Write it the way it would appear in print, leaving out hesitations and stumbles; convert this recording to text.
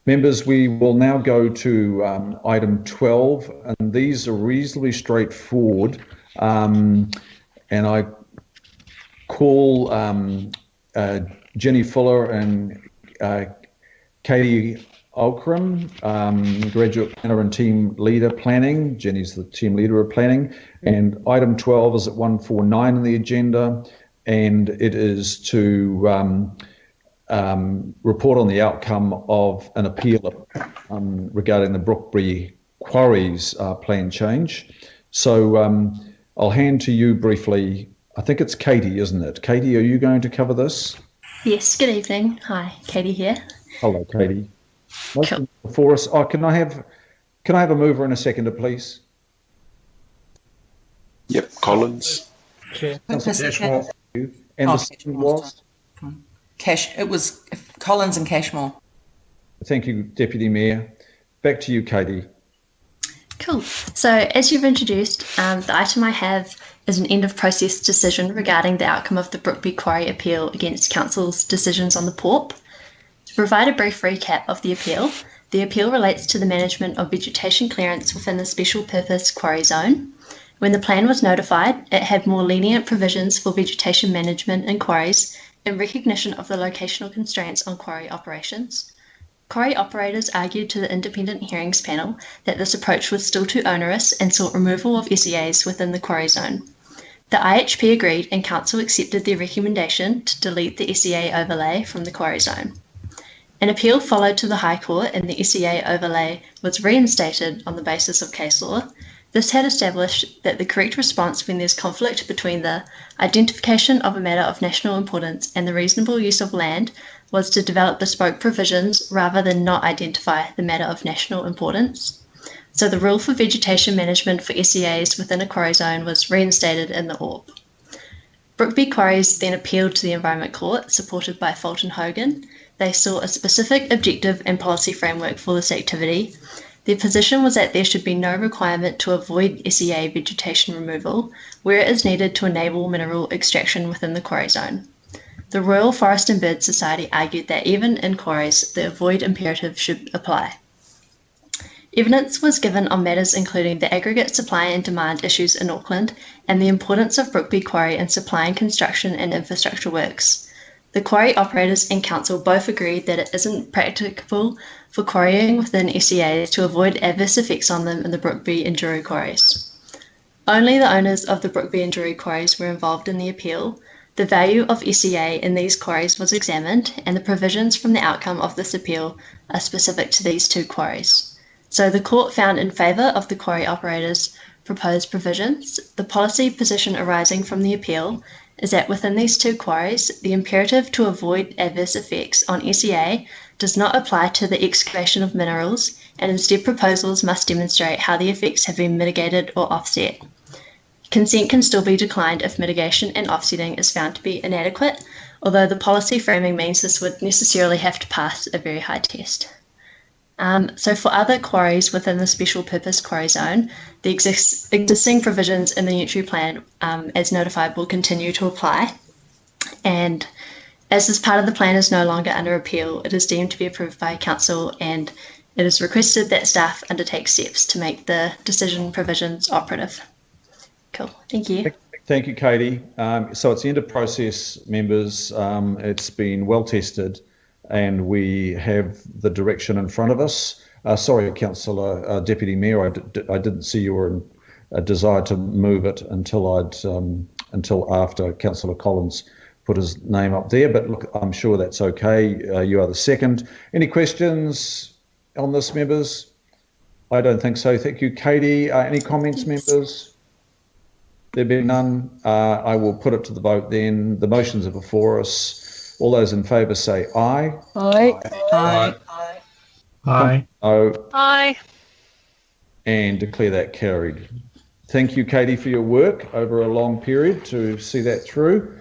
Members, we will now go to item 12, and these are reasonably straightforward. And I call Jenny Fuller and Katie Alcrum, graduate planner and team leader planning. Jenny's the team leader of planning. And item 12 is at 149 on the agenda, and it is to report on the outcome of an appeal regarding the Brookby Quarries plan change. So I'll hand to you briefly. I think it's Katie, isn't it? Katie, are you going to cover this? Yes, good evening. Hi, Katie here. Hello, Katie. Cool. Before us, can I have a mover and a seconder, please? Yep, Collins. Chair. And the second was? It was Collins and Cashmore. Thank you, Deputy Mayor. Back to you, Katie. Cool. So as you've introduced, the item I have is an end of process decision regarding the outcome of the Brookby Quarry appeal against Council's decisions on the PORP. To provide a brief recap of the appeal relates to the management of vegetation clearance within the special purpose quarry zone. When the plan was notified, it had more lenient provisions for vegetation management in quarries in recognition of the locational constraints on quarry operations. Quarry operators argued to the Independent Hearings Panel that this approach was still too onerous and sought removal of SEAs within the quarry zone. The IHP agreed and Council accepted their recommendation to delete the SEA overlay from the quarry zone. An appeal followed to the High Court and the SEA overlay was reinstated on the basis of case law. This had established that the correct response when there's conflict between the identification of a matter of national importance and the reasonable use of land was to develop bespoke provisions rather than not identify the matter of national importance. So the rule for vegetation management for SEAs within a quarry zone was reinstated in the ORP. Brookby Quarries then appealed to the Environment Court, supported by Fulton Hogan. They saw a specific objective and policy framework for this activity. Their position was that there should be no requirement to avoid SEA vegetation removal where it is needed to enable mineral extraction within the quarry zone. The Royal Forest and Bird Society argued that even in quarries, the avoid imperative should apply. Evidence was given on matters including the aggregate supply and demand issues in Auckland and the importance of Brookby Quarry in supplying construction and infrastructure works. The quarry operators and council both agreed that it isn't practicable for quarrying within SEAs to avoid adverse effects on them in the Brookby and Juru quarries. Only the owners of the Brookby and Juru quarries were involved in the appeal. The value of SEA in these quarries was examined, and the provisions from the outcome of this appeal are specific to these two quarries. So the court found in favour of the quarry operators' proposed provisions. The policy position arising from the appeal is that within these two quarries, the imperative to avoid adverse effects on SEA does not apply to the excavation of minerals, and instead proposals must demonstrate how the effects have been mitigated or offset. Consent can still be declined if mitigation and offsetting is found to be inadequate, although the policy framing means this would necessarily have to pass a very high test. So for other quarries within the special purpose quarry zone, the existing provisions in the unitary plan as notified will continue to apply. And as this part of the plan is no longer under appeal, it is deemed to be approved by Council, and it is requested that staff undertake steps to make the decision provisions operative. Cool, thank you. Thank you, Katie. So it's the end of process, members. It's been well tested, and we have the direction in front of us. Sorry, Councillor Deputy Mayor, I didn't see your desire to move it until after Councillor Collins put his name up there. But look, I'm sure that's okay. You are the second. Any questions on this, members? I don't think so. Thank you, Katie. Any comments, members? There being none, I will put it to the vote then. The motions are before us. All those in favour say aye. Aye. Aye. Aye. No. Aye. And declare that carried. Thank you, Katie, for your work over a long period to see that through.